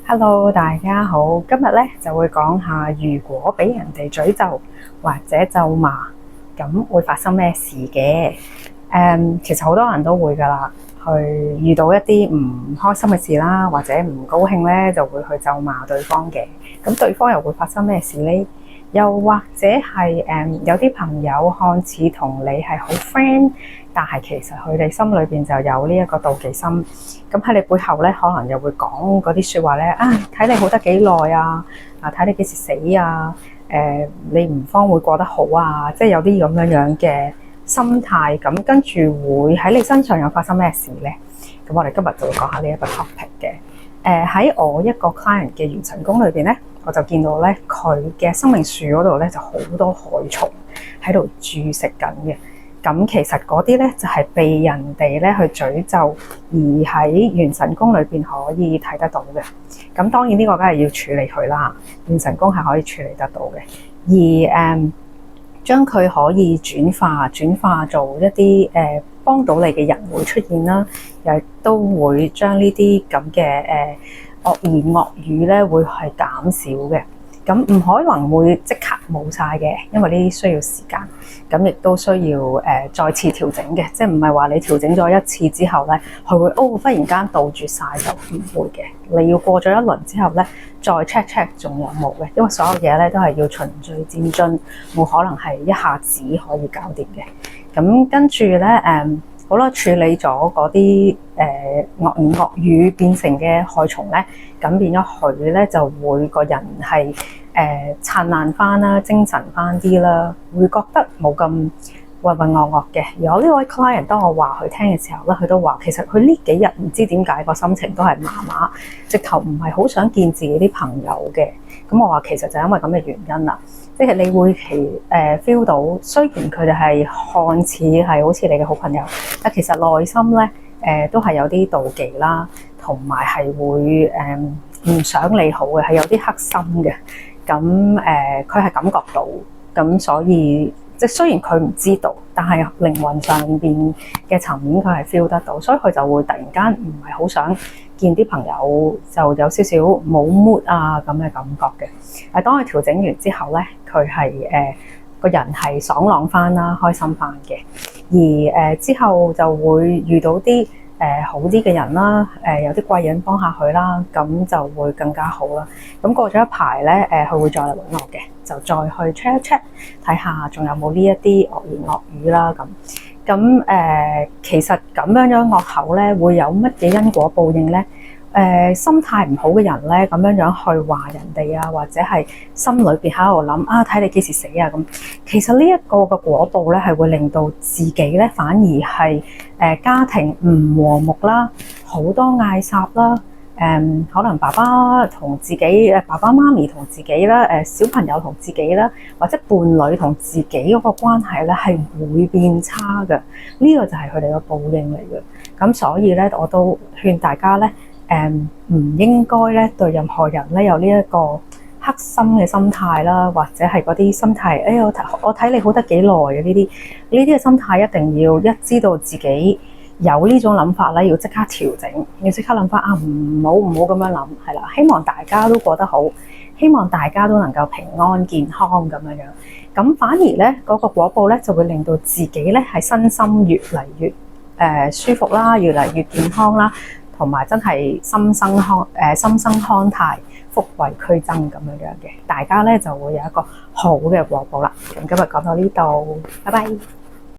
Hello，大家好。今日咧就會講下，如果俾人哋詛咒或者咒罵，咁會發生咩事嘅？其實好多人都會噶啦，去遇到一啲唔開心嘅事啦，或者唔高興咧，就會去咒罵對方嘅。咁對方又會發生咩事呢？又或者係有啲朋友看似同你係好 friend，但係其實佢哋心裏邊就有呢一個妒忌心。咁喺你背後咧，可能又會講嗰啲説話咧，睇你好得幾耐啊，睇你幾時死啊，你唔方會過得好啊，即係有啲咁樣嘅心態。咁跟住會喺你身上又發生咩事咧？咁我哋今日就會講下呢一個 topic 嘅。喺我一個 client 嘅元辰宮裏邊咧，我就見到咧佢嘅生命樹嗰度咧就好多害蟲喺度注食緊嘅。咁其實嗰啲咧就係被人哋咧去詛咒，而喺元辰宮裏邊可以睇得到嘅。咁當然呢個梗係要處理佢啦，元辰宮係可以處理得到嘅。而將佢可以轉化做一啲幫到你嘅人會出現啦，又都會將呢啲咁嘅惡言惡語咧會係減少嘅。咁唔可能會即刻冇晒嘅，因為呢啲需要時間，咁亦都需要再次調整嘅，即係唔係話你調整咗一次之後咧，佢會忽然間杜絕晒，就唔會嘅。你要過咗一輪之後咧，再 check 仲有冇嘅，因為所有嘢咧都係要循序漸進，冇可能係一下子可以搞掂嘅。咁跟住咧好啦，處理咗嗰啲惡言惡語變成嘅害蟲咧，咁變咗佢咧就會個人係燦爛翻啦，精神翻啲啦，會覺得冇咁渾渾噩噩嘅。而我呢位 client 當我話佢聽嘅時候咧，佢都話其實佢呢幾日唔知點解個心情都係麻麻，直頭唔係好想見自己啲朋友嘅。咁我話其實就因為咁嘅原因啦，即係你會feel 到，雖然佢哋係看似係好似你嘅好朋友，但其實內心咧都係有啲妒忌啦，同埋係會唔想你好嘅，係有啲黑心嘅。咁佢係感覺到，咁所以即係雖然佢唔知道，但係靈魂上邊嘅層面佢係 feel 得到，所以佢就會突然間唔係好想見啲朋友，就有少少冇 mood 啊咁嘅感覺嘅。當佢調整完之後咧，佢係個人係爽朗翻啦，開心翻嘅。而之後就會遇到啲好啲嘅人啦，有啲貴人幫下佢啦，咁就會更加好啦。咁過咗一排咧，佢會再嚟揾我嘅，就再去 check 一 check 睇下仲有冇呢一啲惡言惡語啦。咁其實咁樣惡口咧，會有乜嘢因果報應咧？心態唔好嘅人咧，咁樣去話人哋啊，或者係心裏邊喺度諗睇你幾時死啊咁。其實呢一個嘅果報咧，係會令到自己咧反而係家庭唔和睦啦，好多嗌霎啦。可能爸爸同自己爸爸媽咪同自己啦，小朋友同自己啦，或者伴侶同自己嗰個關係咧，係會變差嘅。呢個就係佢哋嘅報應嚟嘅。咁所以咧，我都勸大家咧，唔應該咧對任何人咧有呢一個黑心嘅心態啦，或者係嗰啲心態，我睇你好得幾耐嘅呢啲嘅心態，一定要一知道自己有呢種諗法咧，要即刻調整，要即刻諗翻唔好咁樣諗，係啦。希望大家都過得好，希望大家都能夠平安健康咁樣。咁反而咧嗰個果報咧就會令到自己咧係身心越嚟越舒服啦，越嚟越健康啦。同埋真係心生康泰，福慧俱增咁樣嘅，大家咧就會有一個好嘅果報啦。咁今日講到呢度，拜拜。